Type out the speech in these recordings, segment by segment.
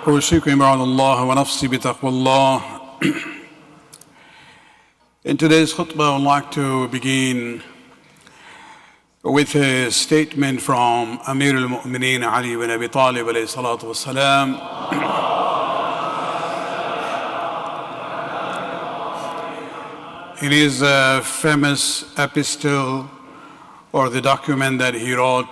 أوصيكم عباد الله ونفسي بتقوى الله. In today's khutbah, I would like to begin with a statement from Amir al-Mu'mineen Ali ibn Abi Talib alayhi salatu wassalam. In his famous epistle, or the document that he wrote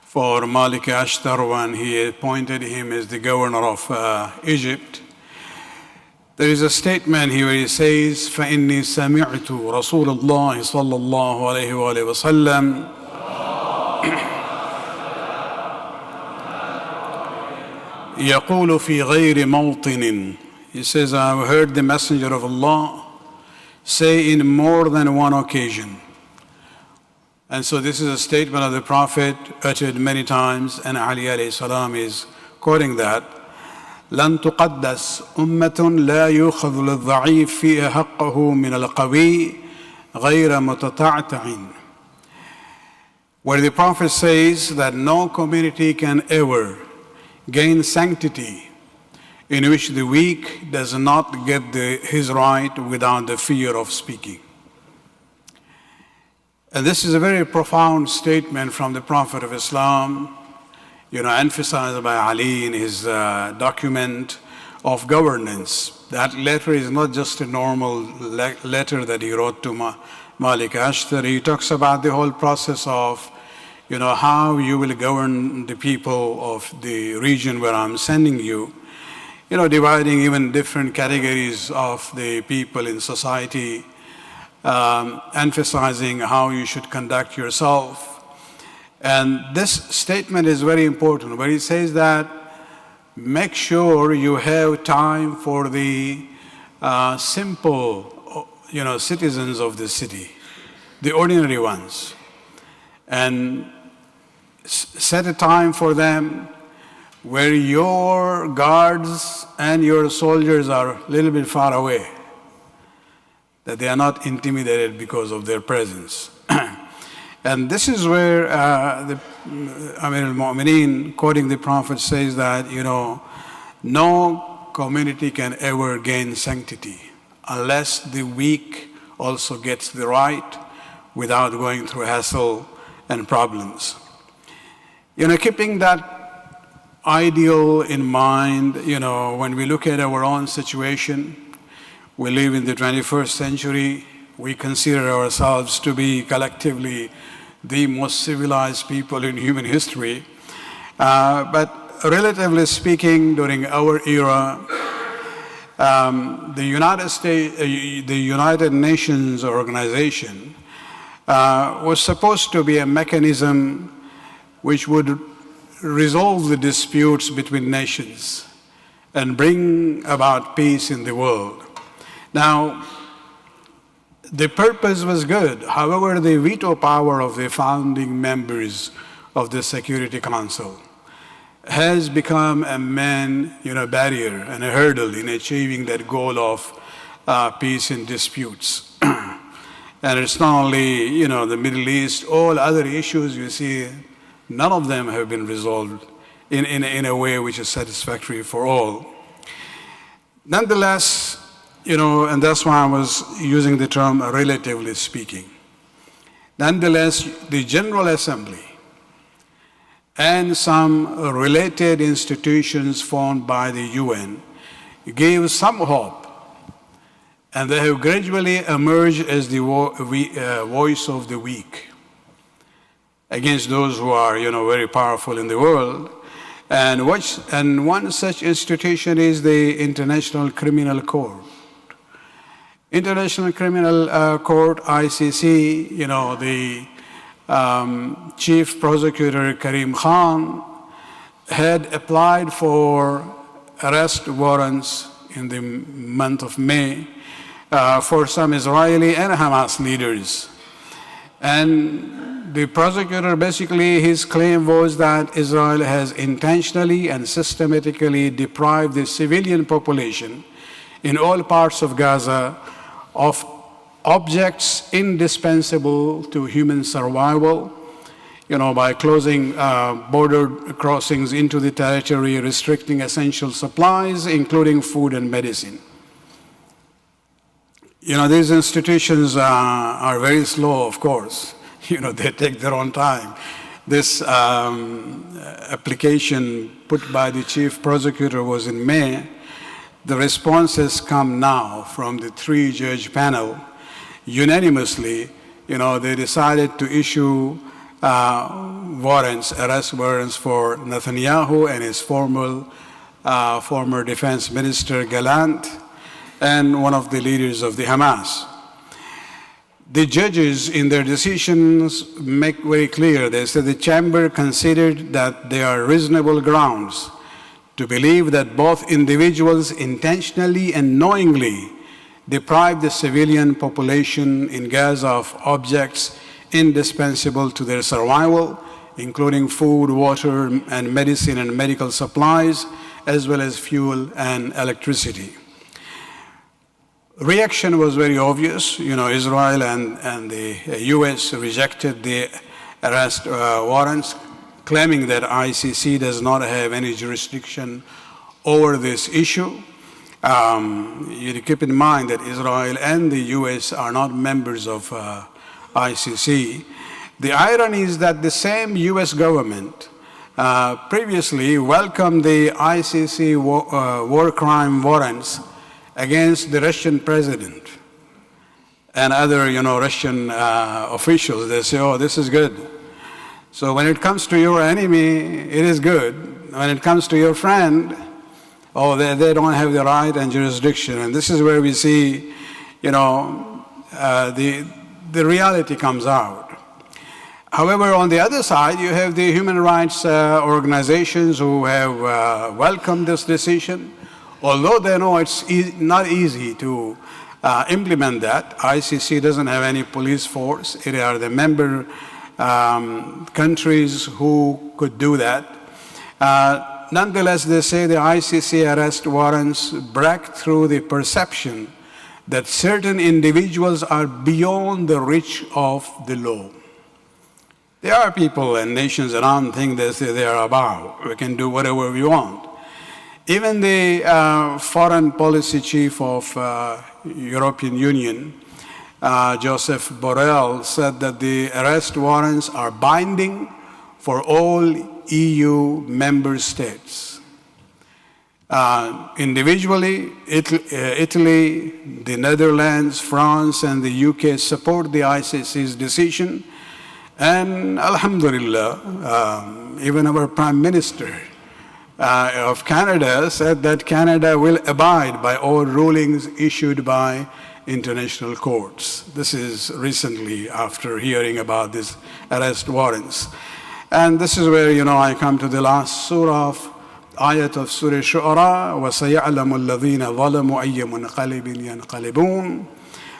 for Malik Ashtar when he appointed him as the governor of Egypt, there is a statement here where he says, فَإِنِّي سَمِعْتُ رَسُولَ اللَّهِ صَلَّى اللَّهُ عَلَيْهِ وَآلِهِ وَسَلَّمَ يَقُولُ فِي غَيْرِ مَوْطِنٍ. He says, I have heard the Messenger of Allah say in more than one occasion. And so this is a statement of the Prophet uttered many times, and Ali alayhi salam is quoting that. لن تقدس أمة لا يؤخذ للضعيف فيها حقه من القوي غير متطعتع. Where the Prophet says that no community can ever gain sanctity in which the weak does not get his right without the fear of speaking. And this is a very profound statement from the Prophet of Islam, emphasized by Ali in his document of governance. That letter is not just a normal letter that he wrote to Malik Ashtar. He talks about the whole process of, how you will govern the people of the region where I'm sending you, dividing even different categories of the people in society, emphasizing how you should conduct yourself. And this statement is very important, where he says that make sure you have time for the simple, citizens of the city, the ordinary ones, and set a time for them where your guards and your soldiers are a little bit far away, that they are not intimidated because of their presence. And this is where the Amir al-Mu'mineen, quoting the Prophet, says that, no community can ever gain sanctity unless the weak also gets the right without going through hassle and problems. Keeping that ideal in mind, when we look at our own situation, we live in the 21st century. We consider ourselves to be collectively the most civilized people in human history. But relatively speaking, during our era, the United Nations organization was supposed to be a mechanism which would resolve the disputes between nations and bring about peace in the world. Now, the purpose was good. However, the veto power of the founding members of the Security Council has become a barrier and a hurdle in achieving that goal of peace in disputes. And it's not only, the Middle East, all other issues you see, none of them have been resolved in a way which is satisfactory for all. Nonetheless, and that's why I was using the term relatively speaking. Nonetheless, the General Assembly and some related institutions formed by the UN gave some hope, and they have gradually emerged as the voice of the weak against those who are, very powerful in the world. And one such institution is the International Criminal Court. International Criminal Court, ICC, the Chief Prosecutor Karim Khan had applied for arrest warrants in the month of May for some Israeli and Hamas leaders. And the prosecutor, basically, his claim was that Israel has intentionally and systematically deprived the civilian population in all parts of Gaza of objects indispensable to human survival, by closing border crossings into the territory, restricting essential supplies, including food and medicine. These institutions are very slow, of course. They take their own time. This application put by the chief prosecutor was in May. The responses come now from the 3-judge panel. Unanimously, they decided to issue arrest warrants for Netanyahu and his former defense minister Gallant, and one of the leaders of the Hamas. The judges, in their decisions, make very clear, they say the chamber considered that there are reasonable grounds to believe that both individuals intentionally and knowingly deprive the civilian population in Gaza of objects indispensable to their survival, including food, water, and medicine and medical supplies, as well as fuel and electricity. Reaction was very obvious. Israel and the US rejected the arrest warrants, claiming that ICC does not have any jurisdiction over this issue. You keep in mind that Israel and the US are not members of ICC. The irony is that the same US government previously welcomed the ICC war crime warrants against the Russian president and other, Russian officials. They say, oh, this is good. So when it comes to your enemy, it is good. When it comes to your friend, oh, they don't have the right and jurisdiction. And this is where we see, the reality comes out. However, on the other side, you have the human rights organizations who have welcomed this decision. Although they know it's not easy to implement that. ICC doesn't have any police force. It are the member countries who could do that. Nonetheless, they say the ICC arrest warrants break through the perception that certain individuals are beyond the reach of the law. There are people and nations around think they say they are above. We can do whatever we want. Even the foreign policy chief of European Union, Joseph Borrell, said that the arrest warrants are binding for all EU member states. Individually, Italy, the Netherlands, France, and the UK support the ICC's decision. And Alhamdulillah, even our Prime Minister of Canada said that Canada will abide by all rulings issued by international courts. This is recently after hearing about these arrest warrants. And this is where, I come to the last surah of ayat of Surah Shu'ara, وَسَيَعْلَمُ الَّذِينَ ظَلَمُوا أَيَّ مُنْقَلِبٍ يَنْقَلِبُونَ.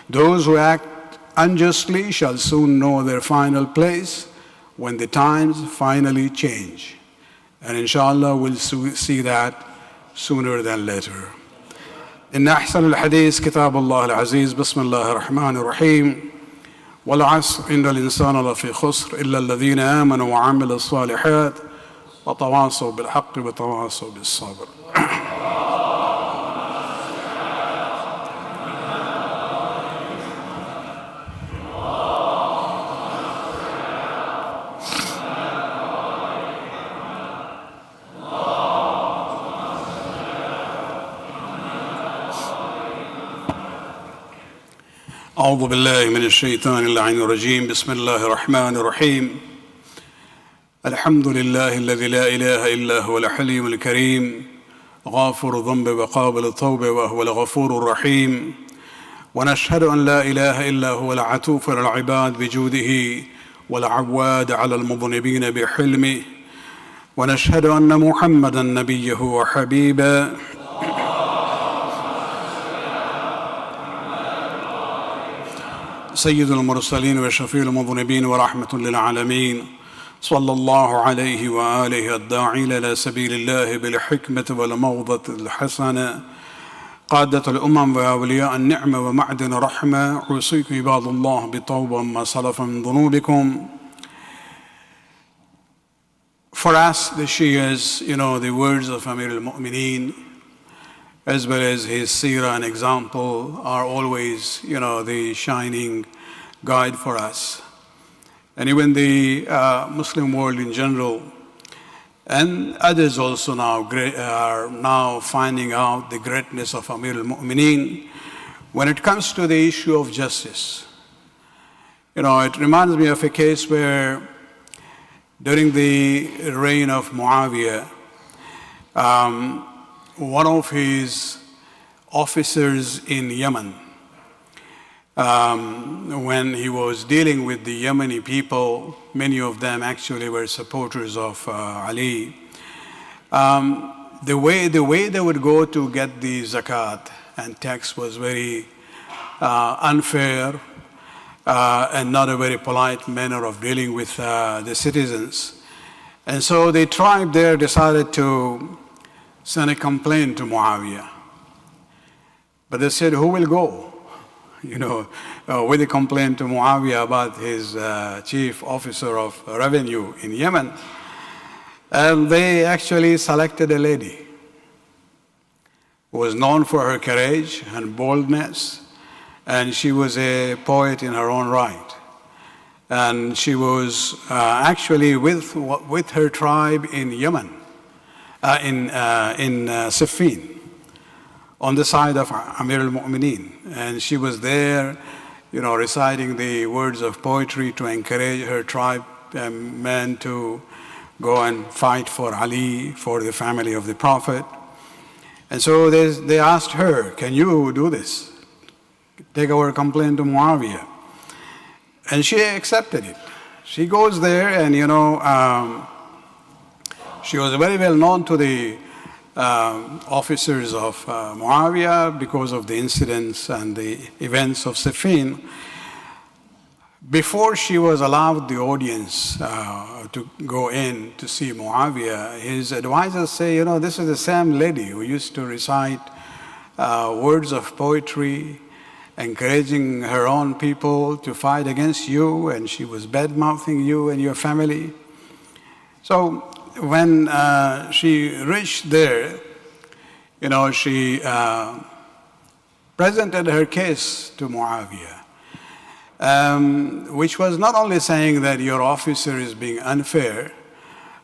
Those who act unjustly shall soon know their final place when the times finally change. And inshallah, we'll see that sooner than later. إن أحسن الحديث كتاب الله العزيز بسم الله الرحمن الرحيم والعصر إن الإنسان لفي خسر إلا الذين آمنوا وعملوا الصالحات وتواصوا بالحق وتواصوا بالصبر. أعوذ بالله من الشيطان اللعين الرجيم بسم الله الرحمن الرحيم الحمد لله الذي لا إله إلا هو الحليم الكريم غافر الذنب وقابل التوب وهو الغفور الرحيم ونشهد أن لا إله إلا هو العطوف للعباد بجوده والعواد على المذنبين بحلمه ونشهد أن محمدا نبيه وحبيبه سيد المرسلين وشفيع المذنبين ورحمة للعالمين صلى الله عليه وآله الداعي إلى سبيل الله بالحكمة والموعظة الحسنة قادة الأمم وأولياء النعمة ومعدن رحمة أوصيكم عباد الله بالتوبة ما سلف من ذنوبكم For us, the Shias, the words of Amir al-Mu'mineen, as well as his seerah and example, are always, the shining guide for us. And even the Muslim world in general, and others also now are now finding out the greatness of Amir al-Mu'mineen when it comes to the issue of justice. It reminds me of a case where during the reign of Muawiyah, one of his officers in Yemen, when he was dealing with the Yemeni people, many of them actually were supporters of Ali. The way they would go to get the zakat and tax was very unfair and not a very polite manner of dealing with the citizens. And so the tribe there decided to send a complaint to Muawiyah. But they said, who will go? With a complaint to Muawiyah about his chief officer of revenue in Yemen. And they actually selected a lady who was known for her courage and boldness, and she was a poet in her own right. And she was actually with her tribe in Yemen, in Siffin, on the side of Amir al-Mu'mineen. And she was there, reciting the words of poetry to encourage her tribe men to go and fight for Ali, for the family of the Prophet. And so they asked her, can you do this? Take our complaint to Muawiyah. And she accepted it. She goes there and, she was very well known to the officers of Muawiyah because of the incidents and the events of Siffin. Before she was allowed the audience to go in to see Muawiyah, his advisors say, this is the same lady who used to recite words of poetry, encouraging her own people to fight against you, and she was bad-mouthing you and your family. So when she reached there, she presented her case to Muawiyah, which was not only saying that your officer is being unfair,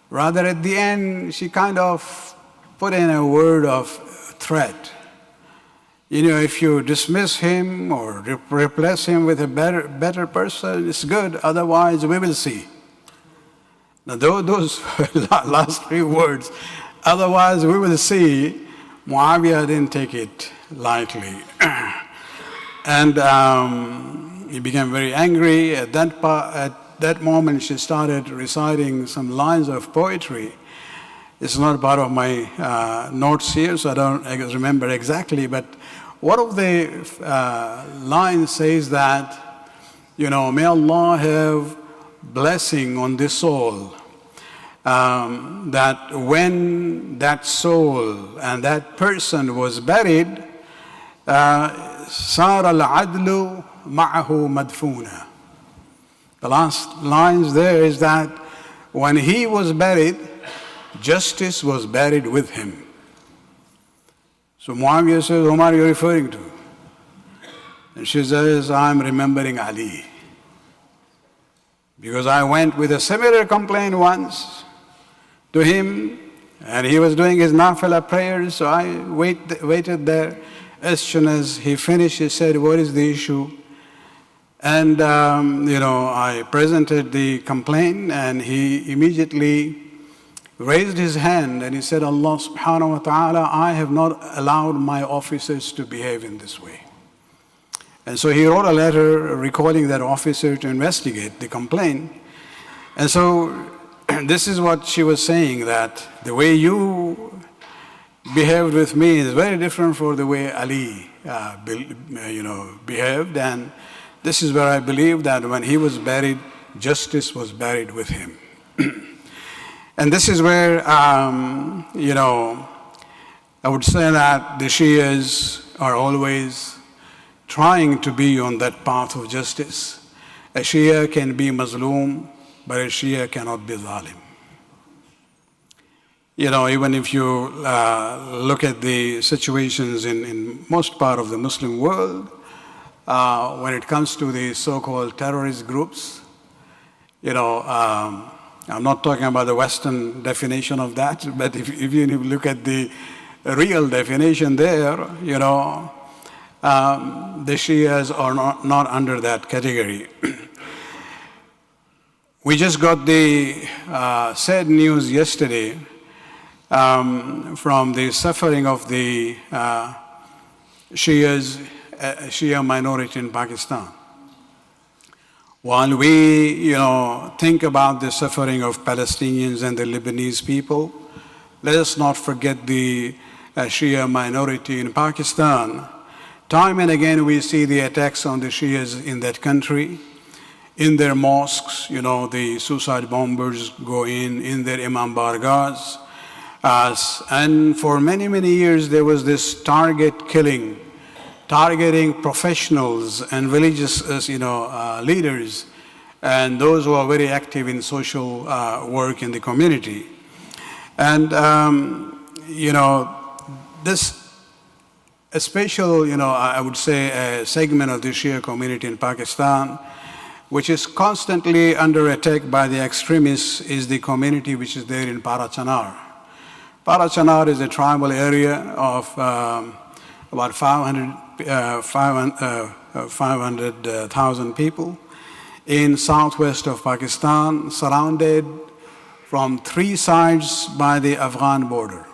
rather at the end she kind of put in a word of threat. If you dismiss him or replace him with a better person, it's good, otherwise we will see. Now those last three words, otherwise we will see, Muawiyah didn't take it lightly. And he became very angry. At that moment, she started reciting some lines of poetry. It's not part of my notes here, so I don't remember exactly, but one of the lines says that, may Allah have blessing on the soul, that when that soul and that person was buried, صار العدل معه مدفونا. The last lines there is that when he was buried, justice was buried with him. So Muawiyah says, whom are you referring to? And she says, I'm remembering Ali. Because I went with a similar complaint once to him, and he was doing his nafila prayers, so I waited there. As soon as he finished, he said, what is the issue? And, I presented the complaint, and he immediately raised his hand and he said, Allah subhanahu wa ta'ala, I have not allowed my officers to behave in this way. And so he wrote a letter recalling that officer to investigate the complaint. And so this is what she was saying, that the way you behaved with me is very different from the way Ali behaved. And this is where I believe that when he was buried, justice was buried with him. And this is where, I would say that the Shias are always trying to be on that path of justice. A Shia can be Mazloom, but a Shia cannot be Zalim. Even if you look at the situations in most part of the Muslim world, when it comes to the so-called terrorist groups, I'm not talking about the Western definition of that, but if you look at the real definition there, the Shias are not under that category. We just got the sad news yesterday from the suffering of the Shia minority in Pakistan. While we, think about the suffering of Palestinians and the Lebanese people, let us not forget the Shia minority in Pakistan. Time and again, we see the attacks on the Shias in that country. In their mosques, the suicide bombers go in their imam bargahs. And for many, many years, there was this target killing, targeting professionals and religious, leaders, and those who are very active in social work in the community. And, this a special, I would say, a segment of the Shia community in Pakistan, which is constantly under attack by the extremists, is the community which is there in Parachanar. Parachanar is a tribal area of about 500,000 people in southwest of Pakistan, surrounded from three sides by the Afghan border.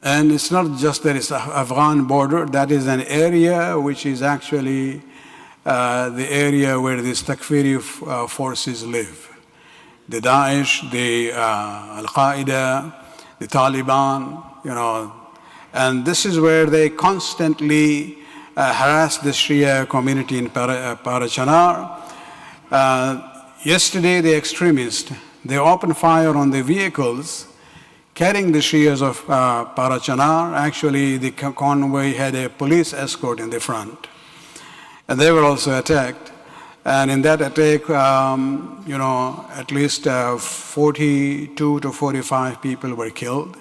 And it's not just that it's an Afghan border, that is an area which is actually the area where the Takfiri forces live. The Daesh, the Al-Qaeda, the Taliban, and this is where they constantly harass the Shia community in Parachanar. Yesterday, the extremists, they opened fire on the vehicles carrying the Shias of Parachanar. Actually, the convoy had a police escort in the front. And they were also attacked. And in that attack, at least 42 to 45 people were killed,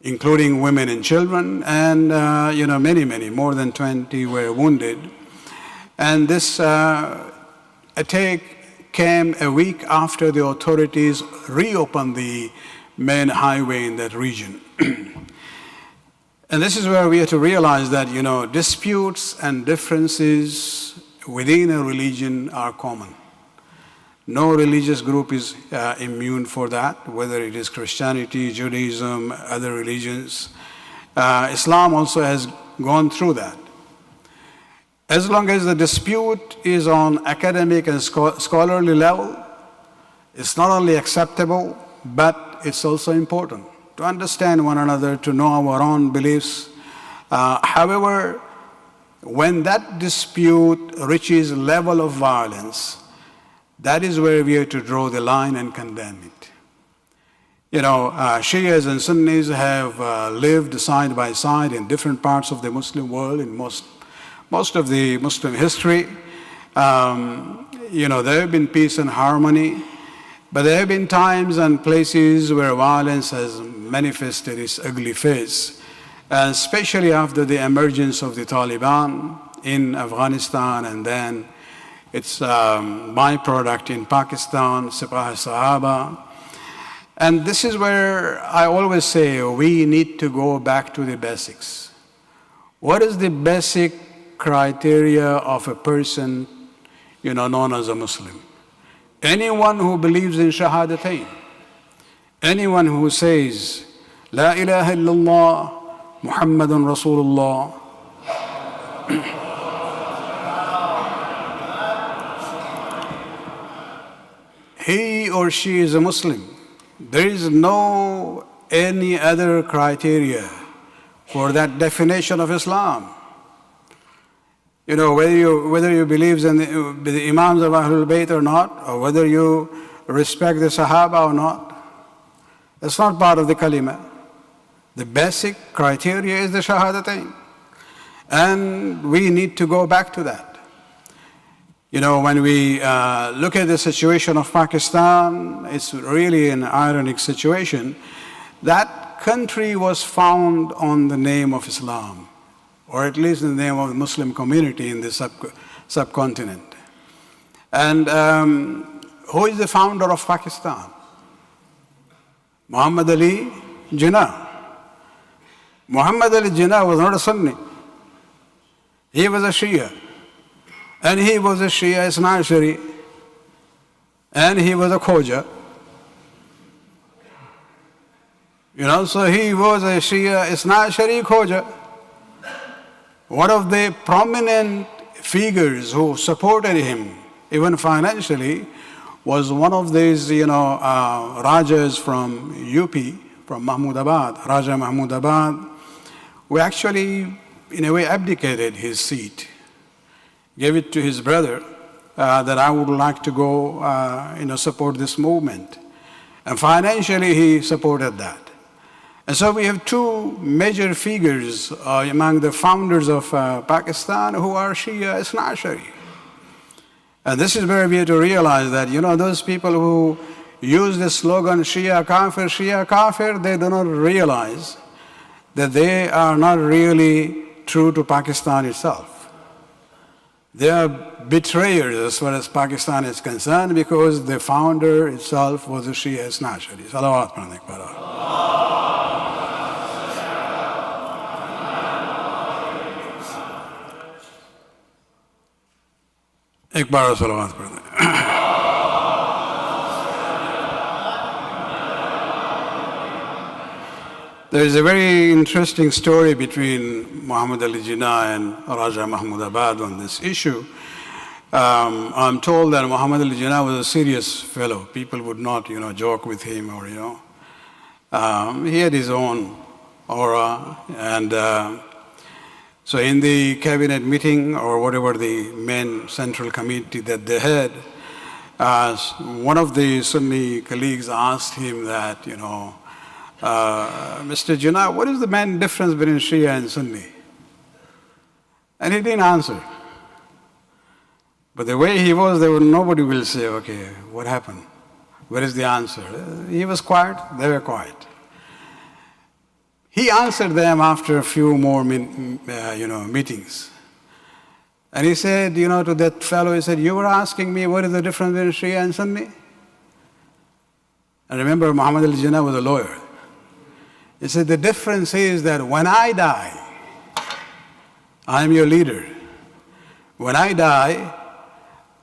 including women and children, and many, many, more than 20 were wounded. And this attack came a week after the authorities reopened the main highway in that region. And this is where we have to realize that, disputes and differences within a religion are common. No religious group is immune for that, whether it is Christianity, Judaism, other religions. Islam also has gone through that. As long as the dispute is on academic and scholarly level, it's not only acceptable, but it's also important to understand one another, to know our own beliefs. However, when that dispute reaches a level of violence, that is where we have to draw the line and condemn it. Shias and Sunnis have lived side by side in different parts of the Muslim world in most of the Muslim history. There have been peace and harmony, but there have been times and places where violence has manifested its ugly face, and especially after the emergence of the Taliban in Afghanistan, and then its byproduct in Pakistan, Sepah-e-Sahaba. And this is where I always say we need to go back to the basics. What is the basic criteria of a person, known as a Muslim? Anyone who believes in Shahadatain, anyone who says, La ilaha illallah, Muhammadun Rasulullah, he or she is a Muslim. There is no any other criteria for that definition of Islam. Whether you believe in the Imams of Ahlul Bayt or not, or whether you respect the Sahaba or not, that's not part of the kalima. The basic criteria is the Shahadatain. And we need to go back to that. When we look at the situation of Pakistan, it's really an ironic situation. That country was found on the name of Islam, or at least in the name of the Muslim community in the subcontinent. And who is the founder of Pakistan? Muhammad Ali Jinnah. Muhammad Ali Jinnah was not a Sunni. He was a Shia. And he was a Shia Isna Ashari. And he was a Khoja. So he was a Shia Isna Ashari Khoja. One of the prominent figures who supported him, even financially, was one of these, Rajas from UP, from Mahmudabad, Raja Mahmudabad, who actually, in a way, abdicated his seat, gave it to his brother, that I would like to go, support this movement. And financially, he supported that. And so we have two major figures among the founders of Pakistan who are Shia Isna Ashari. And this is where we have to realize that, those people who use the slogan Shia Kafir, they do not realize that they are not really true to Pakistan itself. They are betrayers as far as Pakistan is concerned, because the founder itself was a Shia Isna Ashari. Salawat Pradhan Ekbar. एक बार सलावत पढ़ दें। There is a very interesting story between Muhammad Ali Jinnah and Raja Mahmudabad on this issue. I'm told that Muhammad Ali Jinnah was a serious fellow. People would not, joke with him or, he had his own aura. And so in the cabinet meeting or whatever the main central committee that they had, one of the Sunni colleagues asked him that, Mr. Jinnah, what is the main difference between Shia and Sunni? And he didn't answer. But the way he was, nobody will say, okay, what happened? Where is the answer? He was quiet, they were quiet. He answered them after a few more meetings. And he said, to that fellow, he said, you were asking me what is the difference between Shia and Sunni? And remember, Muhammad Ali Jinnah was a lawyer. He said, the difference is that when I die, I am your leader. When I die,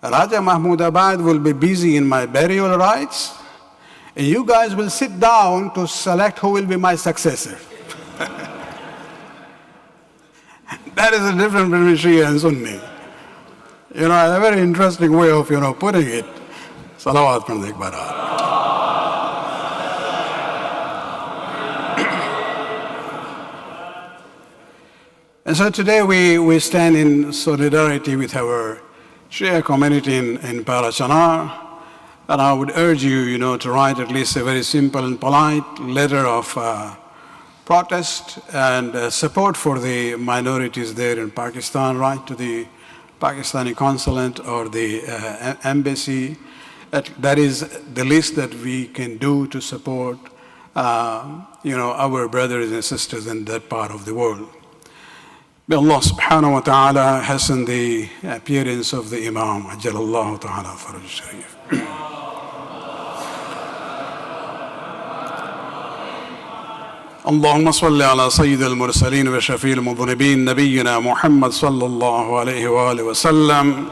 Raja Mahmudabad will be busy in my burial rites, and you guys will sit down to select who will be my successor. That is the difference between Shia and Sunni. A very interesting way of, putting it. Salawat Pradhan Ekbar. And so today we stand in solidarity with our Shia community in Parachanar. And I would urge you, to write at least a very simple and polite letter of protest and support for the minorities there in Pakistan, right to the Pakistani consulate or the embassy. That is the least that we can do to support, our brothers and sisters in that part of the world. May Allah subhanahu wa ta'ala hasten the appearance of the Imam, Ajjalallahu ta'ala faraj sharif. اللهم صل على سيد المرسلين وشفيع المذنبين نبينا محمد صلى الله عليه وآله وسلم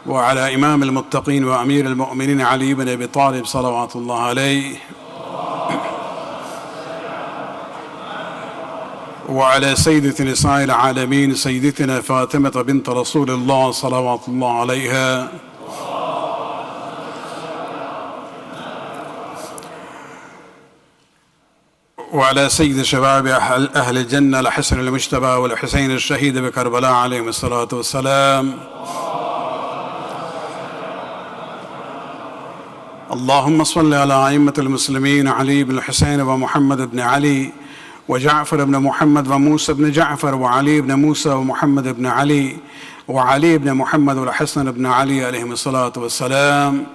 وعلى إمام المتقين وأمير المؤمنين علي بن أبي طالب صلوات الله عليه وعلى سيدة نساء العالمين سيدتنا فاطمة بنت رسول الله صلوات الله عليها وعلى سيد شباب أهل الجنة الحسن المجتبى والحسين الشهيد بكربلاء عليهم الصلاة والسلام اللهم صل على أئمة المسلمين علي بن الحسين ومحمد بن علي وجعفر بن محمد وموسى بن جعفر وعلي بن موسى ومحمد بن علي وعلي بن محمد والحسن بن علي عليهم الصلاة والسلام.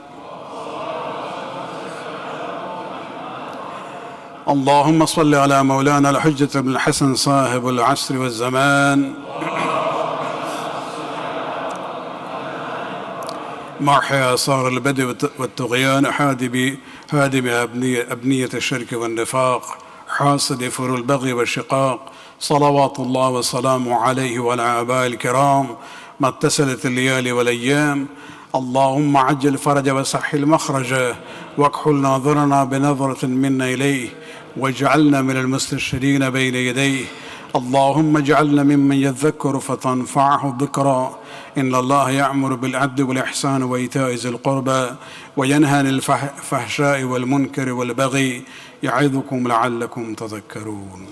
اللهم صل على مولانا الحجة بن الحسن صاحب العصر والزمان محيا آثار البدء والطغيان هادم أبنية الشرك والنفاق حاصد فر البغي والشقاق صلوات الله وسلامه عليه وعلى آبائه الكرام ما اتصلت الليالي والأيام. اللهم عجل فرج وسهل مخرجه واكحل ناظرنا بنظرة منا إليه واجعلنا من المستشهدين بين يديه. اللهم اجعلنا ممن يذكر فتنفعه الذكرى. إن الله يأمر بالعدل والإحسان وإيتاء ذي القربى وينهى عن الفحشاء والمنكر والبغي يعظكم لعلكم تذكرون.